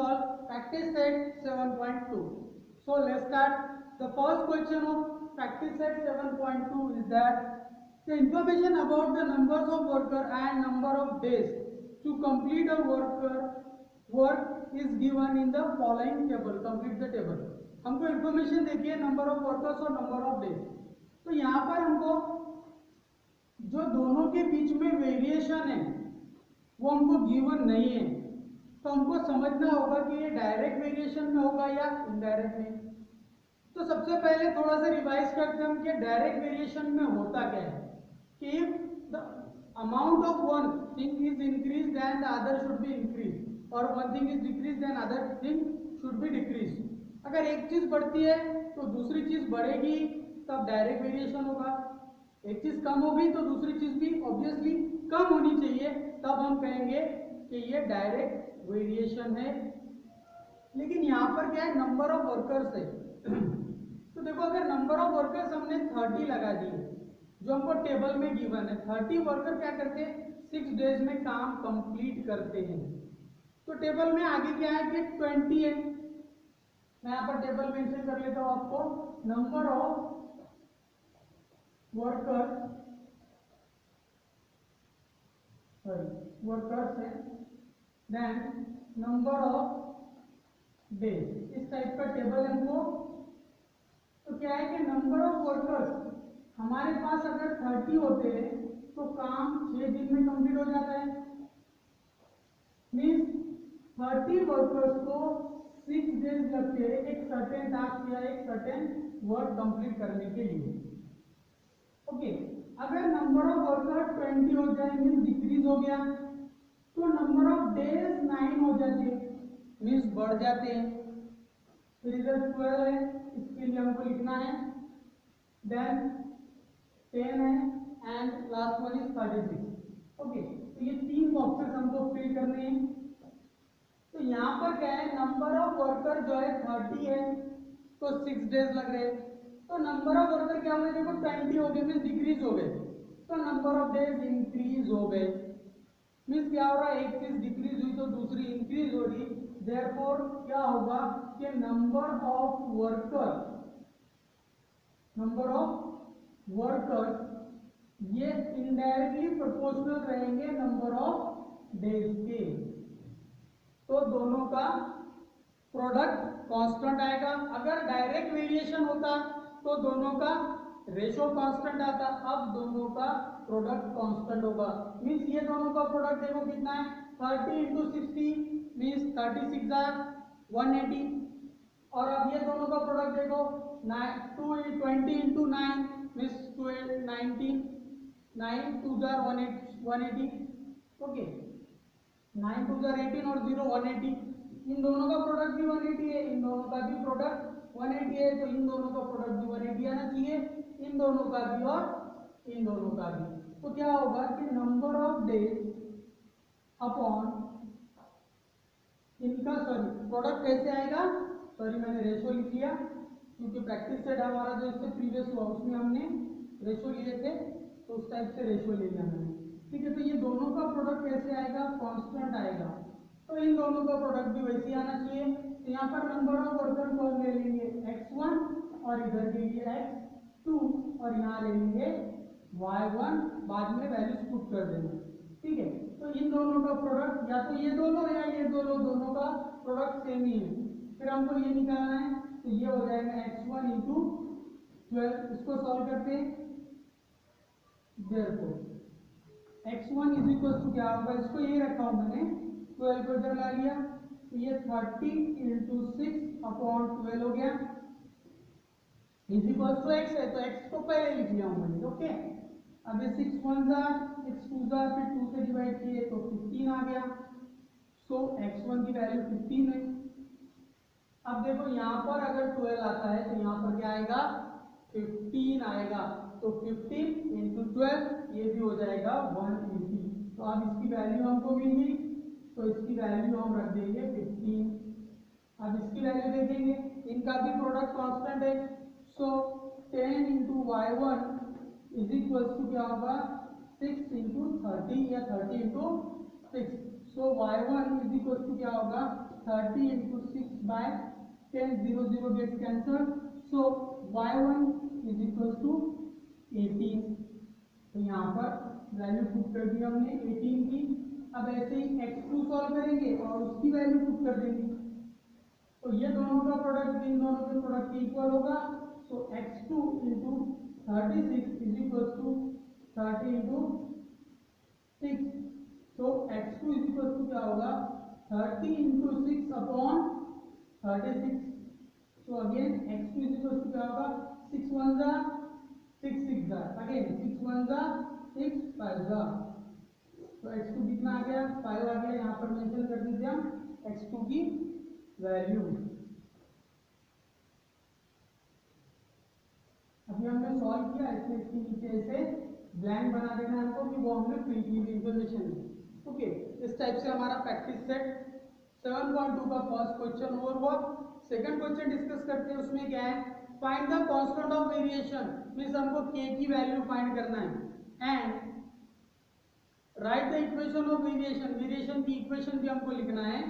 solve practice set 7.2. So let's start. The first question of practice set 7.2 is that the information about the numbers of worker and number of days to complete a work is given in the following table. Complete the table. हमको information देखिए number of workers और number of days. तो यहाँ पर हमको जो दोनों के बीच में वेरिएशन है वो हमको गिवन नहीं है, तो हमको समझना होगा कि ये डायरेक्ट वेरिएशन में होगा या इनडायरेक्ट में. तो सबसे पहले थोड़ा सा रिवाइज करते हैं कि डायरेक्ट वेरिएशन में होता क्या है कि if the amount of one thing is increase then the other should be increase और one thing is decrease then other thing should be decrease. अगर एक चीज बढ़ती है तो दूसरी चीज बढ़ेगी तब डायरेक्ट वेरिएशन होगा. एक चीज कम होगी तो दूसरी चीज भी ऑब्वियसली कम होनी चाहिए, तब हम कहेंगे कि ये डायरेक्ट वेरिएशन है. लेकिन यहाँ पर क्या है, नंबर ऑफ वर्कर्स है. तो देखो अगर नंबर ऑफ वर्कर्स हमने 30 लगा दिए जो हमको टेबल में गिवन है, 30 वर्कर क्या करते हैं 6 डेज में काम कंप्लीट करते हैं. तो टेबल में आगे क्या है कि 20 है. मैं यहाँ पर टेबल मेंशन कर लेता हूँ आपको. नंबर ऑफ वर्कर्स है देन नंबर ऑफ डेज. इस टाइप का टेबल हमको. तो क्या है कि नंबर ऑफ वर्कर्स हमारे पास अगर 30 होते हैं तो काम 6 दिन में कंप्लीट हो जाता है. मीन्स 30 वर्कर्स को 6 डेज लगते हैं एक सर्टेन टास्क या एक सर्टेन वर्क कंप्लीट करने के लिए. ओके अगर नंबर ऑफ वर्कर 20 हो जाए मीन्स डिक्रीज हो गया, तो नंबर ऑफ डेज 9 हो जाते हैं मीन्स बढ़ जाते हैं. फिर इधर 12 है, इसके लिए हमको लिखना है देन 10 है and last one is 36. Okay तो ये 3 बॉक्सेस हमको फिल करने हैं. तो यहाँ पर क्या है नंबर ऑफ वर्कर जो है 30 है तो 6 डेज लग रहे हैं. तो नंबर ऑफ वर्कर क्या हुए देखो 20 हो गए मीन्स डिक्रीज हो गए, तो नंबर ऑफ डेज इंक्रीज हो गए. मीन्स क्या हो रहा है, एक चीज डिक्रीज हुई तो दूसरी इंक्रीज हो रही. देयरफॉर क्या होगा कि नंबर ऑफ वर्कर ये इनडायरेक्टली प्रोपोर्शनल रहेंगे नंबर ऑफ डेज के. तो दोनों का प्रोडक्ट कांस्टेंट आएगा. अगर डायरेक्ट वेरिएशन होता तो दोनों का रेशो कांस्टेंट आता. अब दोनों का प्रोडक्ट कांस्टेंट होगा. मींस ये दोनों का प्रोडक्ट देखो कितना है 30 इंटू 60 मीन्स 36 आर 180. और अब ये दोनों का प्रोडक्ट देखो 20 into 9 means 19 9 2 jar 180. Okay 9 2 jar 18 और 0 180. इन दोनों का प्रोडक्ट भी 180 है, इन दोनों का भी प्रोडक्ट 180 है, तो इन दोनों का प्रोडक्ट भी 180 आना चाहिए, इन दोनों का भी और इन दोनों का भी. तो क्या होगा कि नंबर ऑफ डेज अपॉन इनका प्रोडक्ट कैसे आएगा. मैंने रेशो लिख लिया क्योंकि प्रैक्टिस सेट हमारा जो इससे प्रीवियस हुआ उसमें हमने रेशो लिए थे, तो उस टाइप से रेशो ले लिया मैंने. ठीक है, तो ये दोनों का प्रोडक्ट कैसे आएगा कांस्टेंट आएगा, तो इन दोनों का प्रोडक्ट भी वैसे ही आना चाहिए. तो यहाँ पर नंबर ऑफ वर्कर को हम ले लेंगे x1 और इधर के लिए x2 और यहाँ ले लेंगे y1, बाद में वैल्यूज पुट कर देंगे. ठीक है, तो इन दोनों का प्रोडक्ट या तो ये दोनों या ये दोनों का प्रोडक्ट सेम ही है. फिर हमको ये निकालना है, तो ये हो जाएगा x1 इंटू 12. इसको सॉल्व करते हैं. Therefore x1 is equal to क्या होगा, इसको ये रखा हूं मैंने 12 को इधर ला लिया, तो ये 30 इंटू 6 अपॉन 12 हो गया इज इक्वल टू x है, तो x को पहले लिख लिया हूं मैंने. ओके अब ये 6 1 जार 6 2 जार फिर 2 से डिवाइड किए तो 15 आ गया. सो x1 की वैल्यू 15 है. अब देखो यहाँ पर अगर 12 आता है तो यहाँ पर क्या आएगा 15 आएगा. तो 15 इंटू 12 ये भी हो जाएगा 180. तो अब इसकी वैल्यू हमको मिल गई, तो इसकी वैल्यू हम रख देंगे 15. अब इसकी वैल्यू देखेंगे, इनका भी प्रोडक्ट कांस्टेंट है. So 10 into y1 is equal to क्या होगा 6 इंटू 30 या 30 into 6. So y1 is equal to क्या होगा 30 into 6 by 10, 0 0 gets cancelled. So y1 is equals to 18. तो यहाँ पर वैल्यू पुट कर दी हमने 18 की। अब ऐसे ही x2 सॉल्व करेंगे और उसकी वैल्यू पुट कर देंगे। तो ये दोनों का प्रोडक्ट इन दोनों के प्रोडक्ट के इक्वल होगा। So x2 into 36 is equal to 30 into 6। तो x2 इज इक्वल टू क्या होगा 30 into 6 upon 36। So again x2 is equal to क्या होगा 6 1 जा 6 6 जा अगेन 6 1 जा 6 5 जा। तो x2 कितना आ गया 5 आ गया। यहाँ पर मेंशन कर दीजिए हम x2 की वैल्यू। अभी हमने सॉल्व किया, इसमें इसके नीचे ऐसे ब्लैंक बना देना है हमको कि वो हमने फिल की हुई इंफॉर्मेशन है। ओके, इस टाइप से हमारा प्रैक्टिस सेट 7.2 का फर्स्ट क्वेश्चन ओवर हुआ। सेकंड क्वेश्चन डिस्कस करते हैं। उसमें क्या है, find the constant of variation, means हमको k की वैल्यू फाइंड करना है and write the equation of variation, variation की इक्वेशन भी हमको लिखना है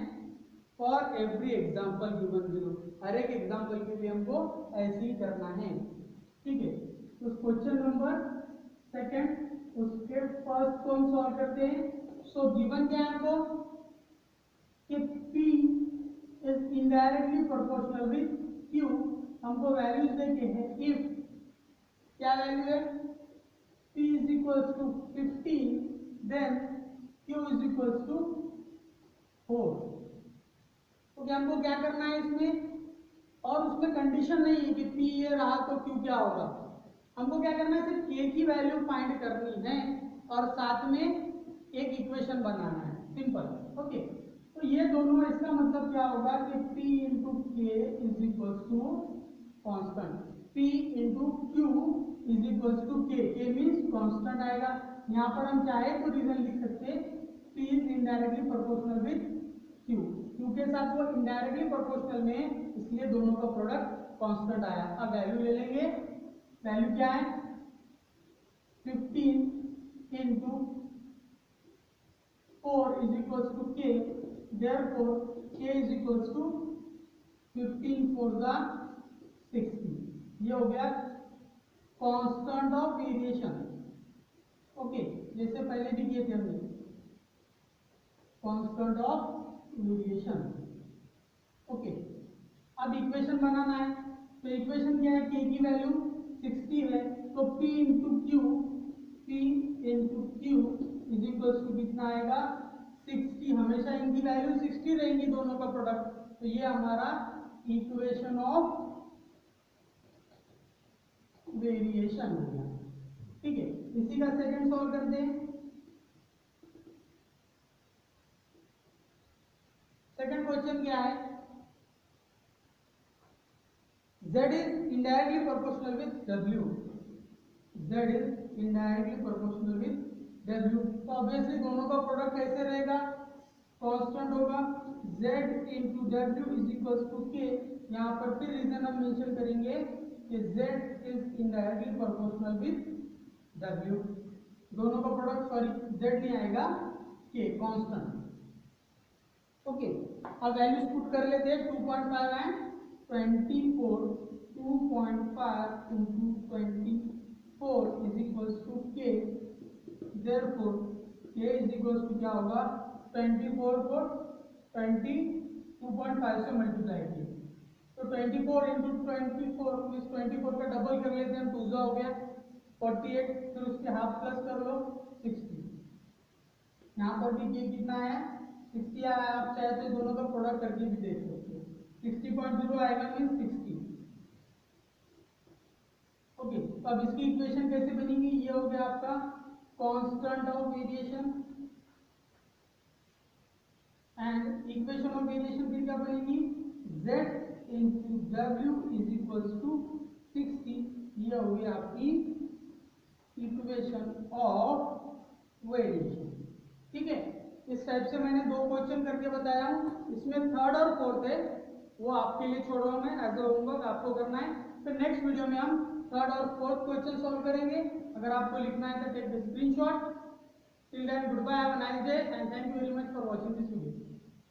for every example given below. हर एक एग्जांपल के लिए हमको ऐसे ही करना है। ठीक है, तो क्वेश्चन नंबर सेकंड उसके फर्स्ट को हम सॉल्व करते हैं। सो गिवन क्या है हमको कि P is indirectly proportional with Q। हमको वैल्यूज देखे हैं। इफ क्या वैल्यू है P is equals to 15 then Q is equals to 4। तो क्या हमको क्या करना है इसमें, और उसमें कंडीशन नहीं है कि P ये रहा तो Q क्या होगा। हमको क्या करना है, सिर्फ K की वैल्यू फाइंड करनी है और साथ में एक इक्वेशन बनाना है, सिंपल। ओके, तो ये दोनों, इसका मतलब क्या होगा कि P into K is equal to constant, P into Q is equal to K means constant आएगा। यहाँ पर हम चाहे तो रीजन लिख सकते P is indirectly proportional with Q, Q के साथ वो इनडायरेक्टली प्रोपोर्शनल में, इसलिए दोनों का प्रोडक्ट कांस्टेंट आया। अब वैल्यू ले लेंगे। वैल्यू क्या है 15 into 4 is equal to K, therefore K is equal to 15 4 the 60। ये हो गया कांस्टेंट ऑफ वेरिएशन। ओके, जैसे पहले भी किए थे हमने कांस्टेंट ऑफ वेरिएशन। ओके, अब इक्वेशन बनाना है। तो इक्वेशन क्या है, k की वैल्यू 60 है, तो p into Q, p into Q is equal to कितना आएगा 60। हमेशा इनकी वैल्यू 60 रहेंगी दोनों का प्रोडक्ट। तो ये हमारा इक्वेशन ऑफ वेरिएशन हो गया। ठीक है, इसी का सेकंड सॉल्व करते हैं। सेकंड क्वेश्चन क्या है, Z is indirectly proportional with W, Z is indirectly proportional with W। तो ऑब्वियसली दोनों का प्रोडक्ट कैसे रहेगा, कांस्टेंट होगा। Z into W is equal to K। यहाँ पर फिर रीजन हम मेंशन करेंगे कि Z is indirectly proportional with W। दोनों का प्रोडक्ट, सॉरी Z नहीं आएगा, K कांस्टेंट। ओके, अब वैल्यूज पुट कर लेते हैं। 2.5 and 24, 2.5 into 24 is equals to K, therefore K is equals to क्या होगा 24 को 22.5 से मल्टीप्लाई किए, तो 24 into 24 मीन्स 24 का डबल कर लेते हैं, 2 हो गया 48, फिर उसके हाफ प्लस कर लो 60। यहाँ पर भी K कितना है 60 आया। आप चाहे तो दोनों का प्रोडक्ट करके भी देख सकते हो। 60.0 आएगा मीन्स 60। ओके, तो अब इसकी इक्वेशन कैसे बनेगी, ये हो गया आपका constant of variation and equation of variation फिर क्या बनेगी Z into W is equal to 60। ये हो गई आपकी इक्वेशन ऑफ वेरिएशन। ठीक है, इस टाइप से मैंने दो क्वेश्चन करके बताया हूँ। इसमें थर्ड और फोर्थ है, वो आपके लिए छोड़ रहा हूँ मैं, एज अ होमवर्क आपको करना है। फिर नेक्स्ट वीडियो में हम थर्ड और फोर्थ क्वेश्चन सॉल्व करेंगे। अगर आपको लिखना है तो take the screenshot. Till then goodbye, have a nice day and thank you very much for watching this video.